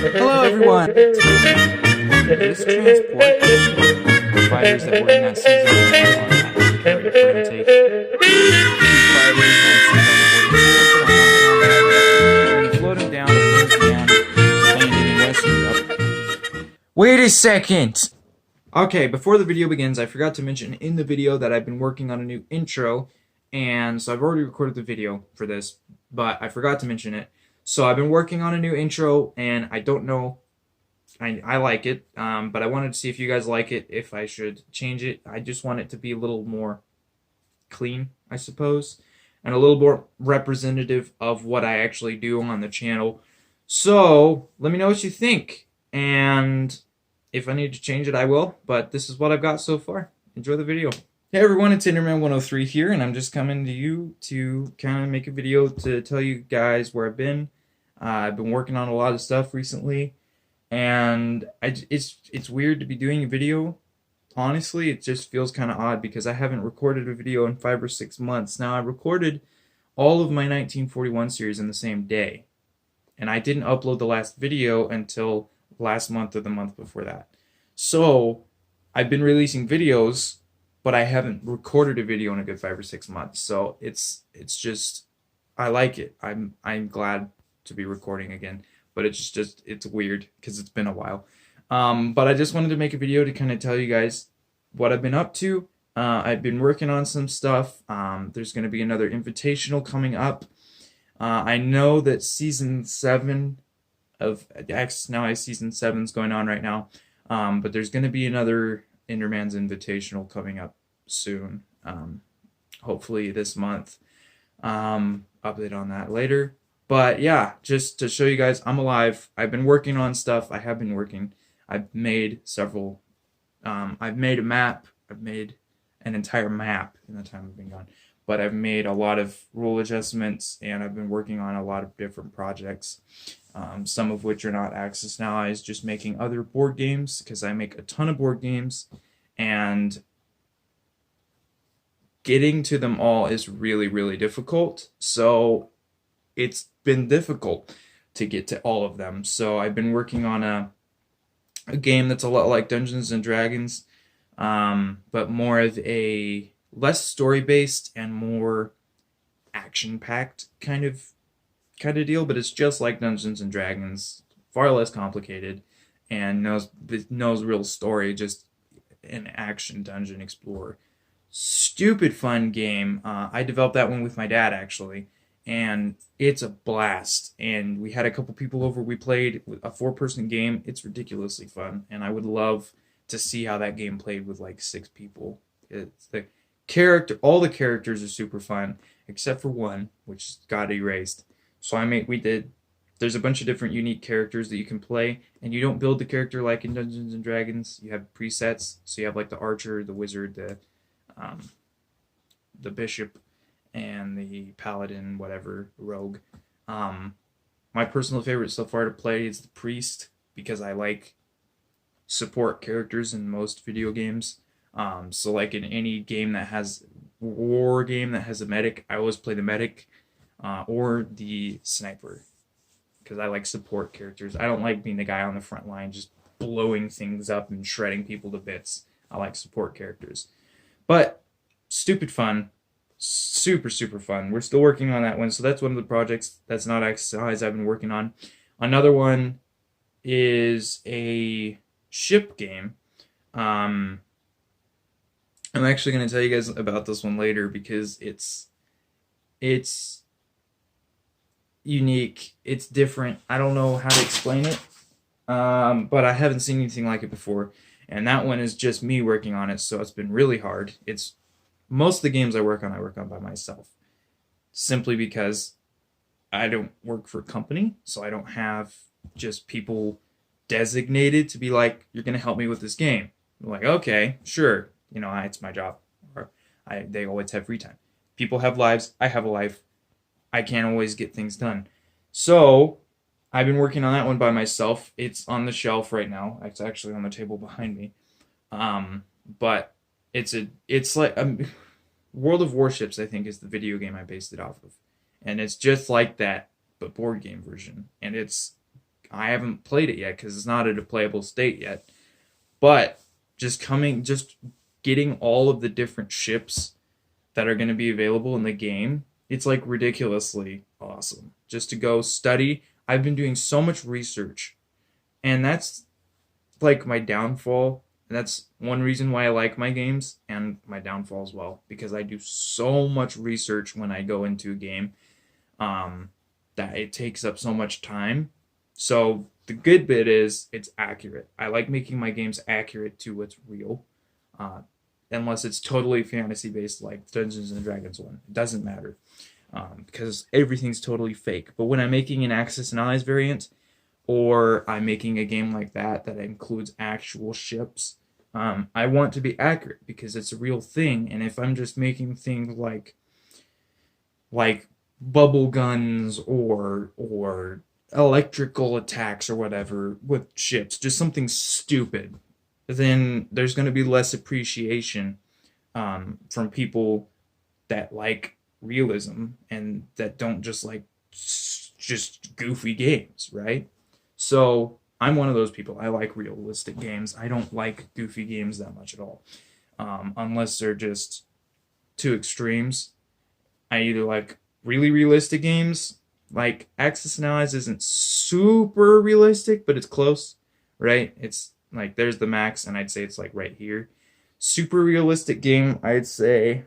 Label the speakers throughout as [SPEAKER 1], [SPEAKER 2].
[SPEAKER 1] Hello everyone! This transport fighters that were in that season are carried a frantic fighters and float them down and landed in West Europe. Wait a second! Okay, before the video begins, I forgot to mention in the video that I've been working on a new intro, and so I've already recorded the video for this, but I forgot to mention it. So I've been working on a new intro, and I don't know, I like it, but I wanted to see if you guys like it, if I should change it. I just want it to be a little more clean, I suppose, and a little more representative of what I actually do on the channel. So let me know what you think, and if I need to change it, I will, but this is what I've got so far. Enjoy the video. Hey everyone, it's Enderman103 here, and I'm just coming to you to kind of make a video to tell you guys where I've been. I've been working on a lot of stuff recently, and it's weird to be doing a video. Honestly, it just feels kind of odd because I haven't recorded a video in 5 or 6 months. Now, I recorded all of my 1941 series in the same day, and I didn't upload the last video until last month or the month before that. So I've been releasing videos, but I haven't recorded a video in a good 5 or 6 months. So it's just, I like it. I'm glad to be recording again, but it's weird because it's been a while. But I just wanted to make a video to kind of tell you guys what I've been up to. I've been working on some stuff. There's going to be another invitational coming up. I know that season 7 of X, now season 7 is going on right now, but there's going to be another Enderman's Invitational coming up soon, hopefully this month. Update on that later. But yeah, just to show you guys I'm alive. I've been working on stuff. I've made several, I've made a map. I've made an entire map in the time I've been gone. But I've made a lot of rule adjustments, and I've been working on a lot of different projects. Some of which are not Access Now. I was just making other board games because I make a ton of board games, and getting to them all is really, really difficult. So it's been difficult to get to all of them. So I've been working on a game that's a lot like Dungeons and Dragons, but more of a less story-based and more action-packed kind of deal, but it's just like Dungeons and Dragons, far less complicated, and knows real story, just an action dungeon explorer. Stupid fun game. I developed that one with my dad, actually, and it's a blast. And we had a couple people over. We played a 4-person game. It's ridiculously fun, and I would love to see how that game played with like 6 people. It's all the characters are super fun, except for one, which got erased. So there's a bunch of different unique characters that you can play, and you don't build the character like in Dungeons and Dragons. You have presets, so you have like the archer, the wizard, the bishop, and the paladin, whatever, rogue. My personal favorite so far to play is the priest, because I like support characters in most video games. So like in any game that has war game that has a medic, I always play the medic. Or the sniper, because I like support characters. I don't like being the guy on the front line just blowing things up and shredding people to bits. I like support characters. But stupid fun. Super, super fun. We're still working on that one, so that's one of the projects that's not exercise I've been working on. Another one is a ship game. I'm actually going to tell you guys about this one later because it's unique, it's different. I don't know how to explain it, but I haven't seen anything like it before, and that one is just me working on it, so it's been really hard. It's most of the games I work on by myself, simply because I don't work for a company, so I don't have just people designated to be like, you're gonna help me with this game. I'm like, okay, sure, it's my job, or they always have free time. People have lives, I have a life. I can't always get things done. So I've been working on that one by myself. It's on the shelf right now. It's actually on the table behind me. But it's like World of Warships, I think, is the video game I based it off of. And it's just like that, but board game version. And I haven't played it yet because it's not at a playable state yet. But just getting all of the different ships that are going to be available in the game, it's like ridiculously awesome. Just to go study. I've been doing so much research, and that's like my downfall. And that's one reason why I like my games, and my downfall as well, because I do so much research when I go into a game, that it takes up so much time. So the good bit is it's accurate. I like making my games accurate to what's real, uh, unless it's totally fantasy based, like Dungeons and Dragons one. It doesn't matter, because everything's totally fake. But when I'm making an Axis and Allies variant, or I'm making a game like that that includes actual ships, I want to be accurate because it's a real thing. And if I'm just making things like bubble guns or electrical attacks or whatever with ships, just something stupid, then there's going to be less appreciation, from people that like realism and that don't just like just goofy games, right? So I'm one of those people. I like realistic games. I don't like goofy games that much at all, unless they're just two extremes. I either like really realistic games, like Axis and Allies isn't super realistic, but it's close, right? It's like there's the max, and I'd say it's like right here. Super realistic game, I'd say.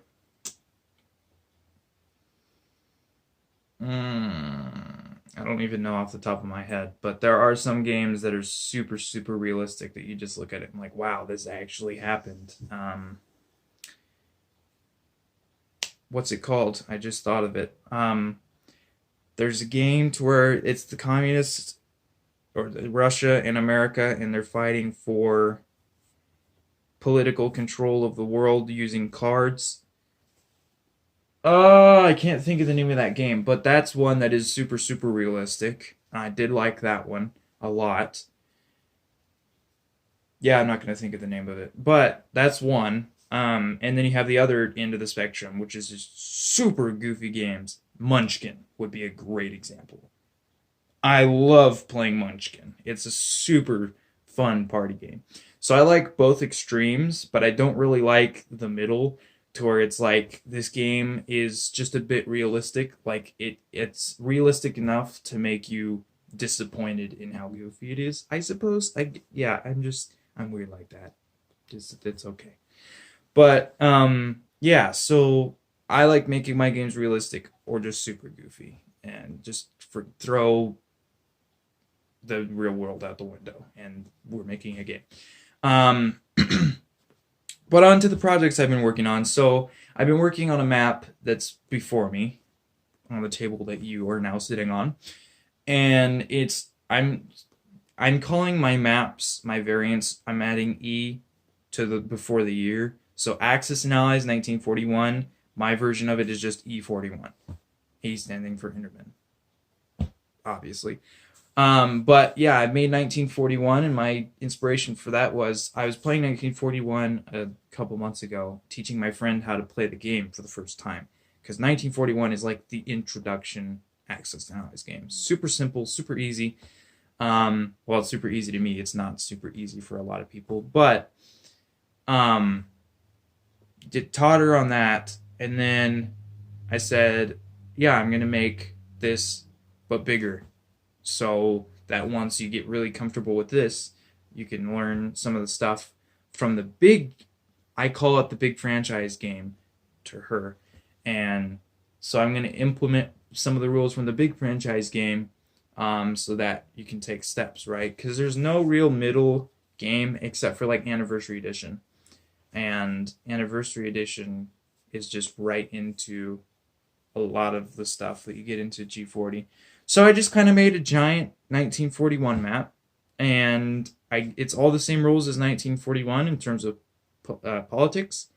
[SPEAKER 1] I don't even know off the top of my head, but there are some games that are super, super realistic that you just look at it and like, wow, this actually happened. What's it called? I just thought of it. There's a game to where it's the communists or Russia and America, and they're fighting for political control of the world using cards. I can't think of the name of that game, but that's one that is super, super realistic. I did like that one a lot. Yeah, I'm not going to think of the name of it, but that's one. And then you have the other end of the spectrum, which is just super goofy games. Munchkin would be a great example. I love playing Munchkin. It's a super fun party game. So I like both extremes, but I don't really like the middle, to where it's like this game is just a bit realistic. Like it's realistic enough to make you disappointed in how goofy it is, I suppose. Yeah, I'm weird like that. Just it's okay. But yeah, so I like making my games realistic or just super goofy, and just throw the real world out the window, and we're making a game. Um, but on to the projects I've been working on. So I've been working on a map that's before me on the table that you are now sitting on, and I'm calling my maps, my variants. I'm adding E to the before the year. So Axis and Allies 1941. My version of it is just E41. E standing for Intermin, obviously. But yeah, I made 1941, and my inspiration for that was I was playing 1941 a couple months ago, teaching my friend how to play the game for the first time. Because 1941 is like the introduction Axis and Allies game. Super simple, super easy. Well, it's super easy to me. It's not super easy for a lot of people, but taught her on that, and then I said, yeah, I'm gonna make this but bigger, so that once you get really comfortable with this, you can learn some of the stuff from the big, I call it the big franchise game, to her. And so I'm going to implement some of the rules from the big franchise game, so that you can take steps, right? Because there's no real middle game except for like Anniversary Edition. And Anniversary Edition is just right into a lot of the stuff that you get into G40. So I just kind of made a giant 1941 map, and it's all the same rules as 1941 in terms of politics,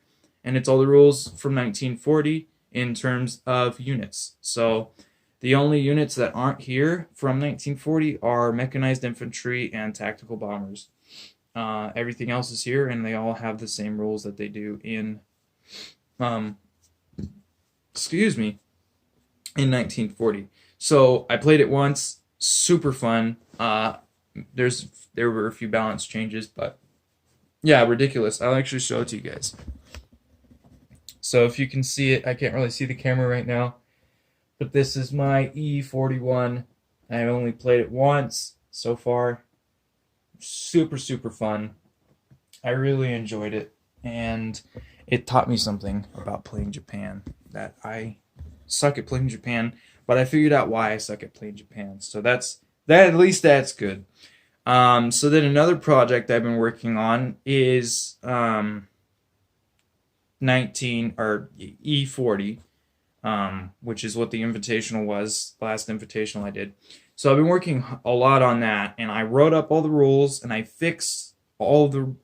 [SPEAKER 1] and it's all the rules from 1940 in terms of units. So the only units that aren't here from 1940 are mechanized infantry and tactical bombers. Everything else is here, and they all have the same rules that they do in, in 1940. So I played it once, super fun. Uh, there were a few balance changes, but yeah, ridiculous. I'll actually show it to you guys. So if you can see it, I can't really see the camera right now, but this is my E41. I've only played it once so far. Super, super fun. I really enjoyed it, and it taught me something about playing Japan, that I suck at playing Japan, but I figured out why I suck at playing Japan. So that, at least that's good. So then another project I've been working on is 19 or E40, which is what the invitational was, last invitational I did. So I've been working a lot on that, and I wrote up all the rules, and I fixed all the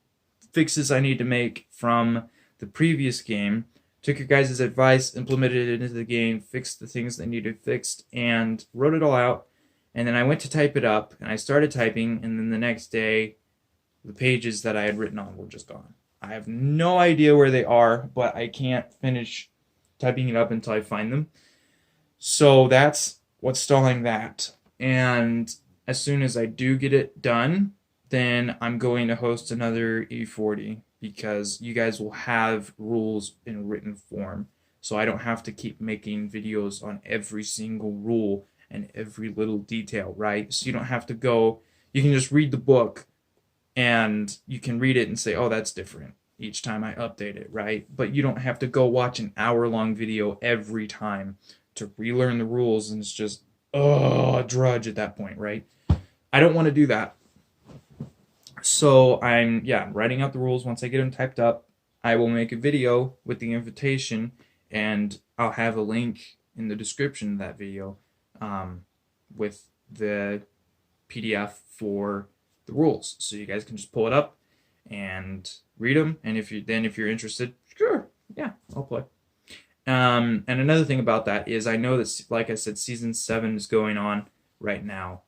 [SPEAKER 1] fixes I need to make from the previous game. Took your guys' advice, implemented it into the game, fixed the things that needed fixed, and wrote it all out. And then I went to type it up, and I started typing, and then the next day, the pages that I had written on were just gone. I have no idea where they are, but I can't finish typing it up until I find them. So that's what's stalling that. And as soon as I do get it done, then I'm going to host another E40, because you guys will have rules in written form. So I don't have to keep making videos on every single rule and every little detail, right? So you don't have to go, you can just read the book, and you can read it and say, oh, that's different each time I update it, right? But you don't have to go watch an hour-long video every time to relearn the rules, and it's just, a drudge at that point, right? I don't want to do that. So I'm writing out the rules. Once I get them typed up, I will make a video with the invitation, and I'll have a link in the description of that video with the PDF for the rules, so you guys can just pull it up and read them. And if you're interested, sure, yeah, I'll play. And another thing about that is, I know that, like I said, season 7 is going on right now.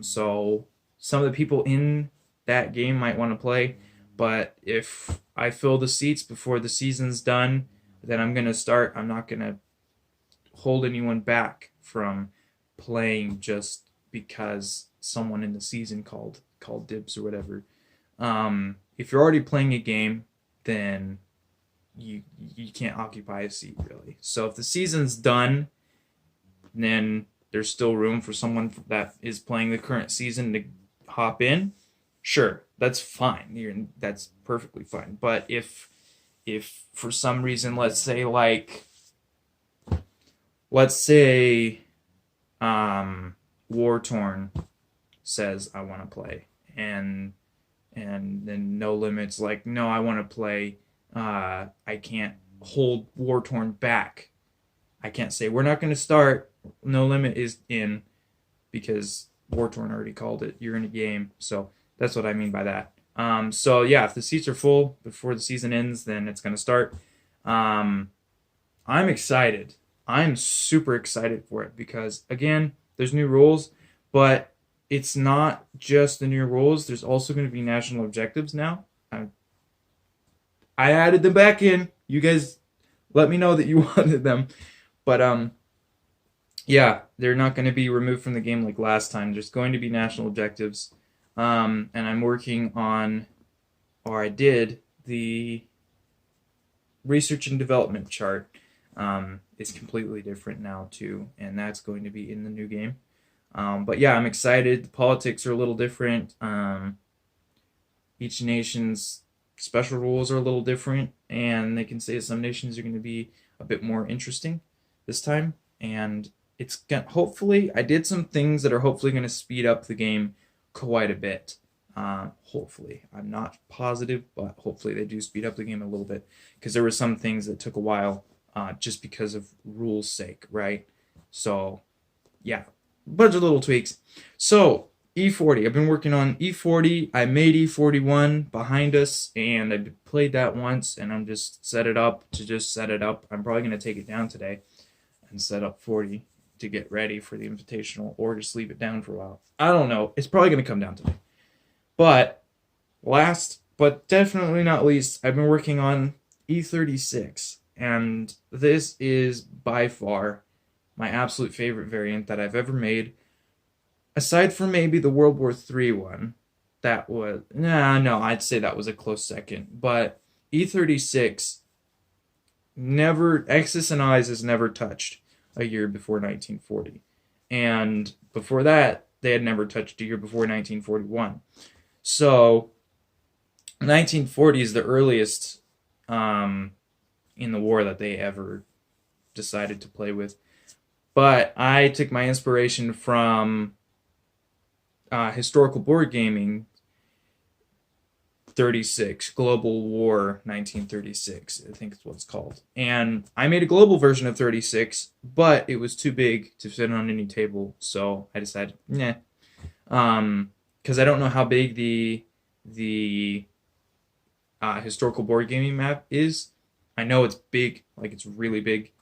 [SPEAKER 1] So some of the people in that game might want to play, but if I fill the seats before the season's done, then I'm gonna start. I'm not gonna hold anyone back from playing just because someone in the season called dibs or whatever. If you're already playing a game, then you can't occupy a seat, really. So if the season's done, then there's still room for someone that is playing the current season to hop in. Sure, that's fine. That's perfectly fine. But if for some reason, let's say War Torn says I want to play, and then No Limit's like, no, I want to play, I can't hold War Torn back. I can't say we're not going to start, No Limit is in, because War Torn already called it. You're in a game. So that's what I mean by that. So yeah, if the seats are full before the season ends, then it's going to start. I'm excited. I'm super excited for it, because again, there's new rules, but it's not just the new rules. There's also going to be national objectives now. I added them back in. You guys let me know that you wanted them. But yeah, they're not going to be removed from the game like last time. There's going to be national objectives. And I'm working on, or I did, the research and development chart. It's completely different now too, and that's going to be in the new game. But yeah, I'm excited. The politics are a little different. Each nation's special rules are a little different, and they can say some nations are going to be a bit more interesting this time. And it's gonna, hopefully, I did some things that are hopefully going to speed up the game quite a bit. Hopefully, I'm not positive, but hopefully they do speed up the game a little bit, because there were some things that took a while, just because of rules' sake, right? So yeah, bunch of little tweaks. So E40, I've been working on E40. I made E41 behind us, and I played that once, and I'm just set it up to just set it up. I'm probably going to take it down today and set up 40 to get ready for the invitational, or just leave it down for a while. I don't know. It's probably going to come down today. But last but definitely not least, I've been working on E36, and this is by far my absolute favorite variant that I've ever made. aside from maybe the World War III one, that was no, I'd say that was a close second. But E36 never X's and I's has never touched a year before 1940, and before that they had never touched a year before 1941. So 1940 is the earliest in the war that they ever decided to play with. But I took my inspiration from historical board gaming 36, Global War 1936, I think is what it's called. And I made a global version of 36, but it was too big to fit on any table, so I decided, nah. Because I don't know how big the historical board gaming map is. I know it's big, like it's really big.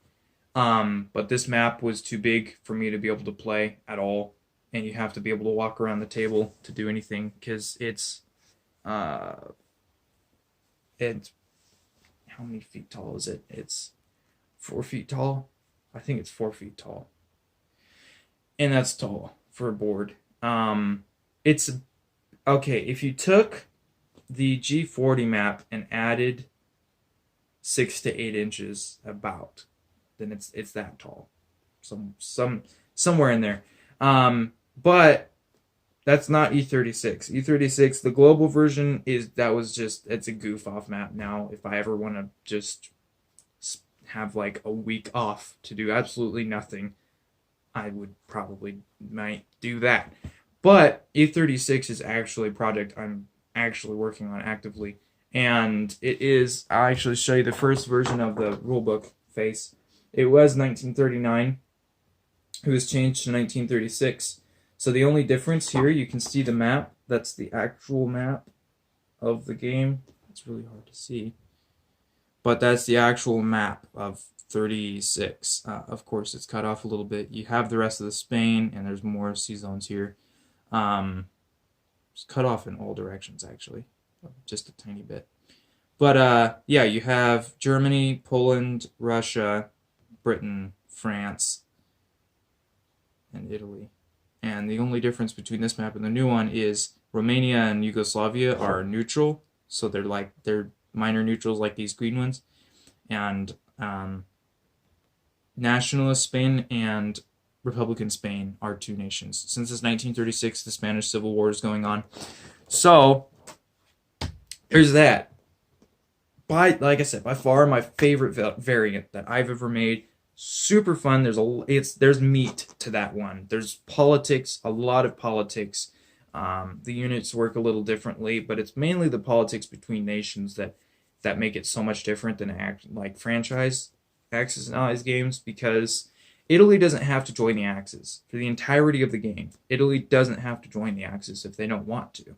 [SPEAKER 1] But this map was too big for me to be able to play at all, and you have to be able to walk around the table to do anything because it's how many feet tall is it? It's 4 feet tall. I think it's 4 feet tall, and that's tall for a board. It's okay if you took the G40 map and added 6 to 8 inches about, then it's that tall, somewhere in there. But that's not E36. E36, the global version it's a goof off map. Now, if I ever want to just have like a week off to do absolutely nothing, I would might do that. But E36 is actually a project I'm actually working on actively, and I'll actually show you the first version of the rulebook face. It was 1939. It was changed to 1936. So the only difference here, you can see the map. That's the actual map of the game. It's really hard to see. But that's the actual map of 36. Of course, it's cut off a little bit. You have the rest of the Spain, and there's more sea zones here. It's cut off in all directions, actually. Just a tiny bit. But, yeah, you have Germany, Poland, Russia, Britain, France, and Italy. And the only difference between this map and the new one is Romania and Yugoslavia are neutral, so they're minor neutrals like these green ones. And nationalist Spain and Republican Spain are two nations. Since it's 1936, the Spanish Civil War is going on. So there's that. Like I said, by far my favorite variant that I've ever made. Super fun. There's meat to that one. There's politics, a lot of politics. The units work a little differently, but it's mainly the politics between nations that make it so much different than like franchise Axis and Allies games, because Italy doesn't have to join the Axis for the entirety of the game. Italy doesn't have to join the Axis if they don't want to.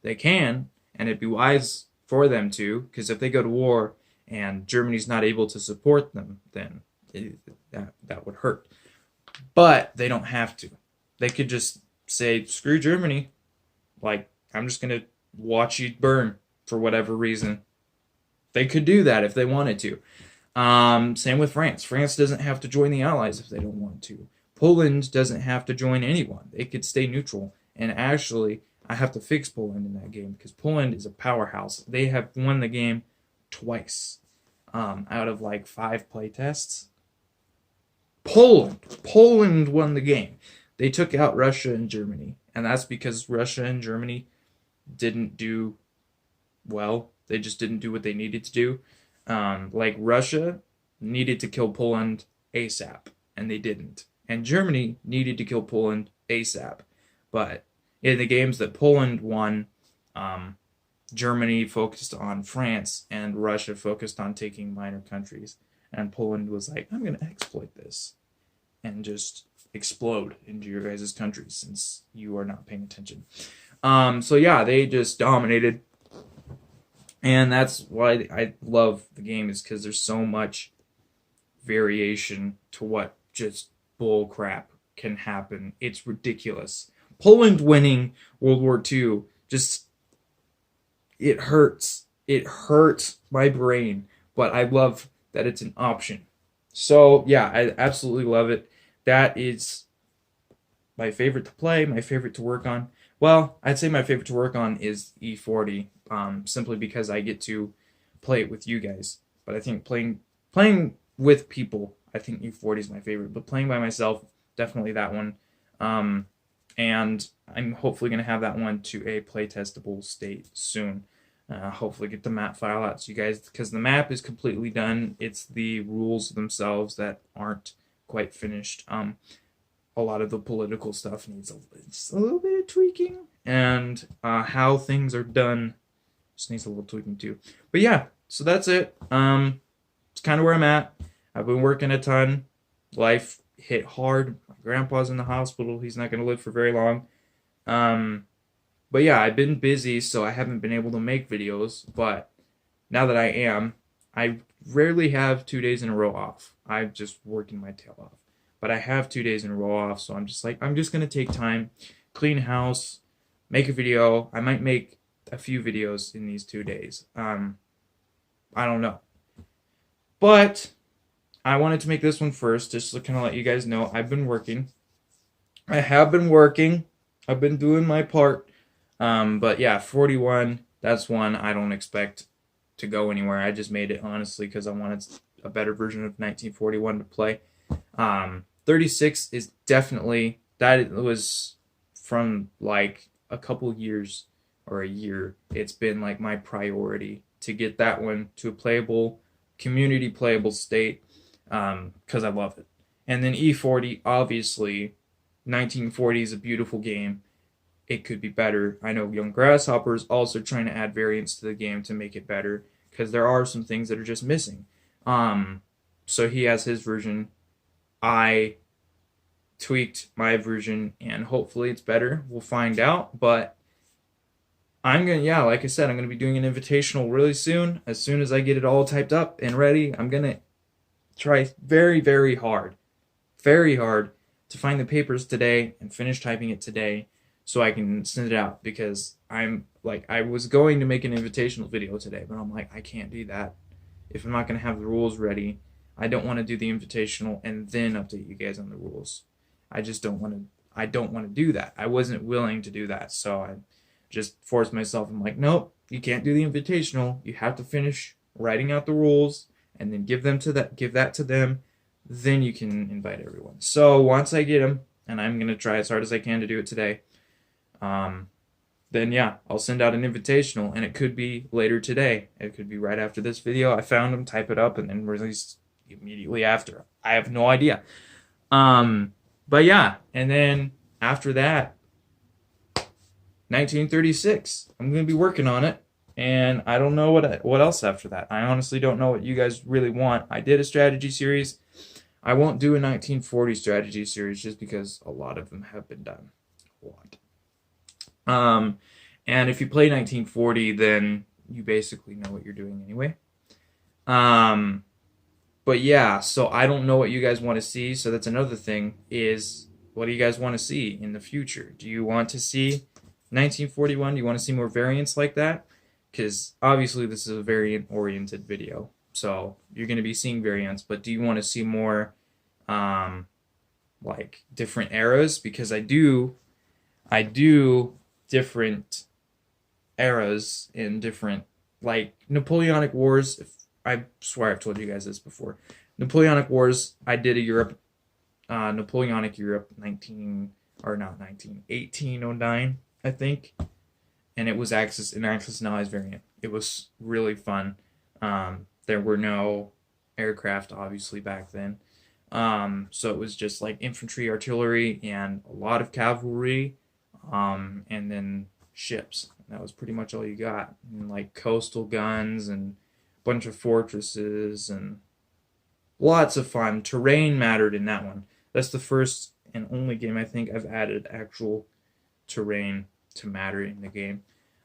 [SPEAKER 1] They can, and it'd be wise for them to, because if they go to war and Germany's not able to support them, then that would hurt. But they don't have to. They could just say, screw Germany. Like, I'm just going to watch you burn for whatever reason. They could do that if they wanted to. Same with France. France doesn't have to join the Allies if they don't want to. Poland doesn't have to join anyone. They could stay neutral. And actually, I have to fix Poland in that game because Poland is a powerhouse. They have won the game twice out of like 5 playtests. Poland won the game. They took out Russia and Germany, and that's because Russia and Germany didn't do well. They just didn't do what they needed to do. Like Russia needed to kill Poland ASAP, and they didn't. And Germany needed to kill Poland ASAP. But in the games that Poland won, Germany focused on France, and Russia focused on taking minor countries. And Poland was like, I'm going to exploit this and just explode into your guys' countries since you are not paying attention. So yeah, they just dominated. And that's why I love the game, is because there's so much variation to what just bull crap can happen. It's ridiculous. Poland winning World War II, it hurts. It hurts my brain, but I love that it's an option. So yeah, I absolutely love it. That is my favorite to play, my favorite to work on. Well, I'd say my favorite to work on is E40, simply because I get to play it with you guys. But I think playing with people, I think E40 is my favorite. But playing by myself, definitely that one. Um, and I'm hopefully going to have that one to a playtestable state soon. Hopefully get the map file out to you guys, because the map is completely done. It's the rules themselves that aren't quite finished. A lot of the political stuff needs a little bit of tweaking, and how things are done just needs a little tweaking too. But yeah, so that's it. It's kind of where I'm at. I've been working a ton. Life hit hard. My grandpa's in the hospital. He's not going to live for very long. But yeah, I've been busy, so I haven't been able to make videos. But now that I am, I rarely have 2 days in a row off. I'm just working my tail off. But I have 2 days in a row off, so I'm just like, I'm just going to take time, clean house, make a video. I might make a few videos in these 2 days. I don't know. But I wanted to make this one first, just to kind of let you guys know I've been working. I have been working. I've been doing my part. But yeah, 41, that's one I don't expect to go anywhere. I just made it, honestly, because I wanted a better version of 1941 to play. 36 is definitely, that was from like a couple years or a year. It's been like my priority to get that one to a playable, community playable state, because I love it. And then E40, obviously, 1940 is a beautiful game. It could be better. I know Young Grasshopper's also trying to add variants to the game to make it better, because there are some things that are just missing. So he has his version. I tweaked my version, and hopefully it's better. We'll find out. But I'm gonna, yeah, like I said, I'm gonna be doing an invitational really soon. As soon as I get it all typed up and ready, I'm gonna try very, very hard to find the papers today and finish typing it today, so I can send it out, because I'm like, I was going to make an invitational video today, but I'm like, I can't do that if I'm not going to have the rules ready. I don't want to do the invitational and then update you guys on the rules. I don't want to do that. I wasn't willing to do that, so I just forced myself. I'm like, nope, you can't do the invitational. You have to finish writing out the rules and then give that to them. Then you can invite everyone. So once I get them, and I'm going to try as hard as I can to do it today, then yeah, I'll send out an invitational, and it could be later today. It could be right after this video. I found them, type it up, and then release immediately after. I have no idea. But yeah, and then after that, 1936. I'm going to be working on it, and I don't know what else after that. I honestly don't know what you guys really want. I did a strategy series. I won't do a 1940 strategy series just because a lot of them have been done. A lot. And if you play 1940, then you basically know what you're doing anyway. But yeah, so I don't know what you guys want to see. So that's another thing, is what do you guys want to see in the future? Do you want to see 1941? Do you want to see more variants like that? Because obviously this is a variant-oriented video, so you're going to be seeing variants. But do you want to see more, like different eras? Because I do different eras in different, like Napoleonic Wars. I swear I've told you guys this before. Napoleonic Wars, I did a Napoleonic Europe 1809, I think. And it was an Axis and Allies variant. It was really fun. There were no aircraft, obviously, back then. So it was just like infantry, artillery, and a lot of cavalry, and then ships. That was pretty much all you got. And like coastal guns and a bunch of fortresses and lots of fun. Terrain mattered in that one. That's the first and only game I think I've added actual terrain to matter in the game.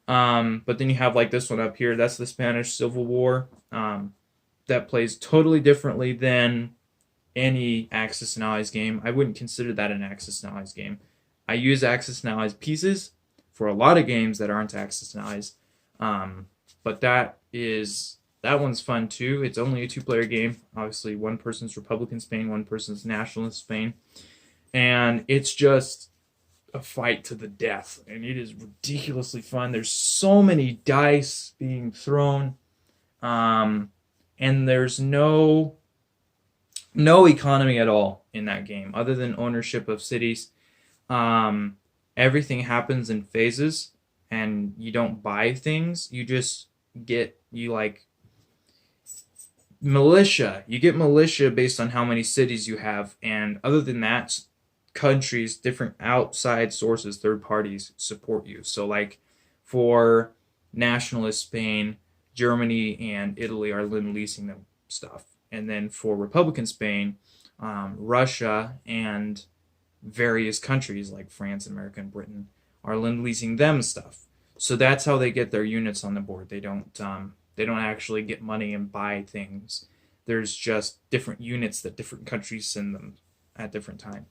[SPEAKER 1] But then you have like this one up here. That's the Spanish Civil War. That plays totally differently than any Axis and Allies game. I wouldn't consider that an Axis and Allies game. I use Axis and Allies pieces for a lot of games that aren't Axis and Allies. But that one's fun too. It's only a 2-player game. Obviously, one person's Republican Spain, one person's Nationalist Spain. And it's just a fight to the death, and it is ridiculously fun. There's so many dice being thrown, and there's no economy at all in that game other than ownership of cities. Everything happens in phases, and you don't buy things. You just get militia. You get militia based on how many cities you have, and other than that, countries, different outside sources, third parties support you. So like for nationalist Spain, Germany and Italy are leasing them stuff. And then for Republican Spain, Russia and various countries like France, America, and Britain are leasing them stuff. So that's how they get their units on the board. They don't actually get money and buy things. There's just different units that different countries send them at different times.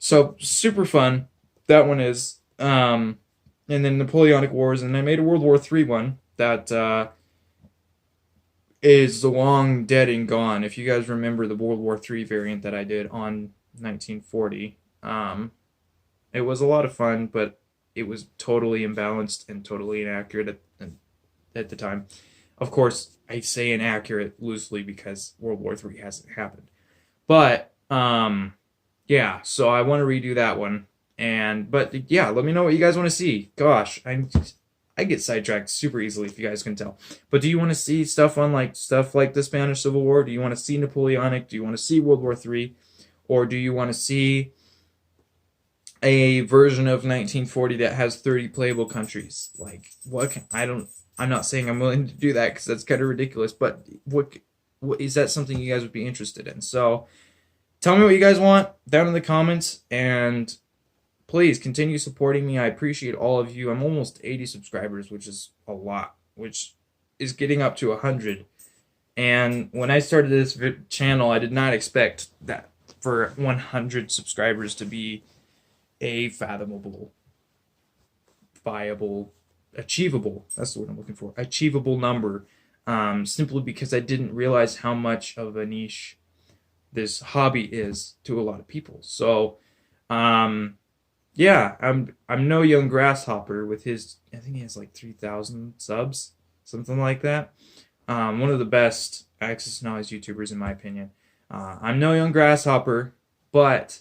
[SPEAKER 1] So super fun. That one is. And then Napoleonic Wars, and I made a World War III one that is long dead and gone. If you guys remember the World War III variant that I did on 1940, it was a lot of fun, but it was totally imbalanced and totally inaccurate at the time. Of course, I say inaccurate loosely because World War III hasn't happened. But yeah, so I want to redo that one. But yeah, let me know what you guys want to see. Gosh, I get sidetracked super easily, if you guys can tell. But do you want to see stuff like the Spanish Civil War? Do you want to see Napoleonic? Do you want to see World War III? Or do you want to see a version of 1940 that has 30 playable countries? Like, I'm not saying I'm willing to do that because that's kind of ridiculous, but what is that something you guys would be interested in? So tell me what you guys want down in the comments, and please continue supporting me. I appreciate all of you. I'm almost 80 subscribers, which is a lot, which is getting up to 100. And when I started this channel, I did not expect that for 100 subscribers to be a fathomable, viable, achievable, that's the word I'm looking for, achievable number, simply because I didn't realize how much of a niche this hobby is to a lot of people. So yeah, I'm no young grasshopper with his, I think he has like 3,000 subs, something like that. One of the best access knowledge YouTubers in my opinion. I'm no young grasshopper, but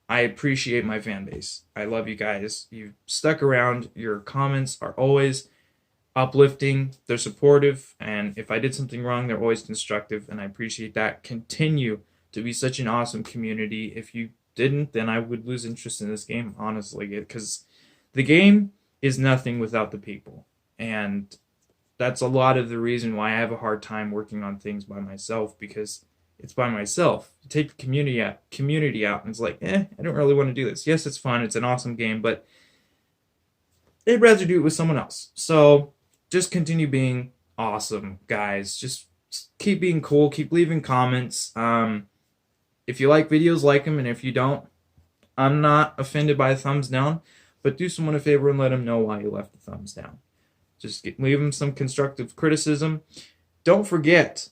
[SPEAKER 1] I appreciate my fan base. I love you guys. You've stuck around. Your comments are always uplifting. They're supportive. And if I did something wrong, they're always constructive. And I appreciate that. Continue to be such an awesome community. If you didn't, then I would lose interest in this game, honestly. Because the game is nothing without the people. And that's a lot of the reason why I have a hard time working on things by myself, because it's by myself. You take the community out, and it's like, I don't really want to do this. Yes, it's fun. It's an awesome game, but I'd rather do it with someone else. So just continue being awesome, guys. Just keep being cool. Keep leaving comments. If you like videos, like them, and if you don't, I'm not offended by a thumbs down, but do someone a favor and let them know why you left the thumbs down. Just leave them some constructive criticism. Don't forget,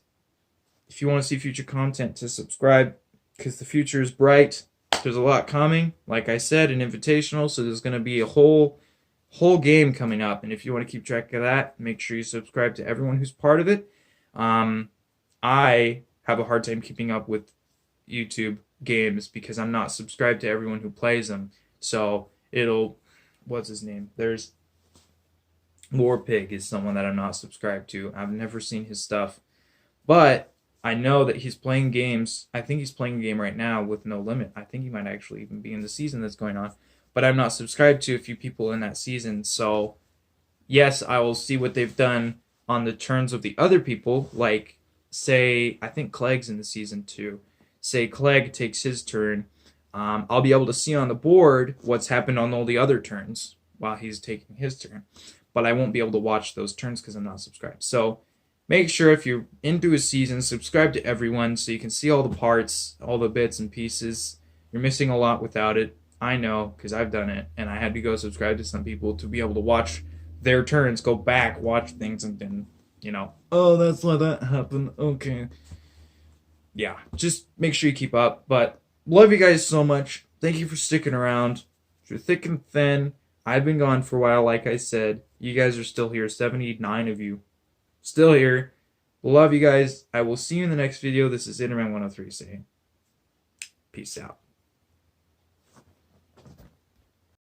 [SPEAKER 1] if you want to see future content, to subscribe, because the future is bright. There's a lot coming. Like I said, an invitational, so there's going to be a whole game coming up. And if you want to keep track of that, make sure you subscribe to everyone who's part of it. I have a hard time keeping up with YouTube games because I'm not subscribed to everyone who plays them. So what's his name? There's Warpig is someone that I'm not subscribed to. I've never seen his stuff, but I know that he's playing games. I think he's playing a game right now with No Limit. I think he might actually even be in the season that's going on, but I'm not subscribed to a few people in that season. So yes, I will see what they've done on the turns of the other people. Like, say, I think Clegg's in the season too. Say Clegg takes his turn. I'll be able to see on the board what's happened on all the other turns while he's taking his turn. But I won't be able to watch those turns because I'm not subscribed. So make sure if you're into a season, subscribe to everyone so you can see all the parts, all the bits and pieces. You're missing a lot without it. I know, because I've done it, and I had to go subscribe to some people to be able to watch their turns, go back, watch things, and then, oh, that's why that happened. Okay. Yeah, just make sure you keep up. But love you guys so much. Thank you for sticking around. Through thick and thin, I've been gone for a while, like I said. You guys are still here, 79 of you. Still here. Love you guys. I will see you in the next video. This is Interman 103 saying, peace out.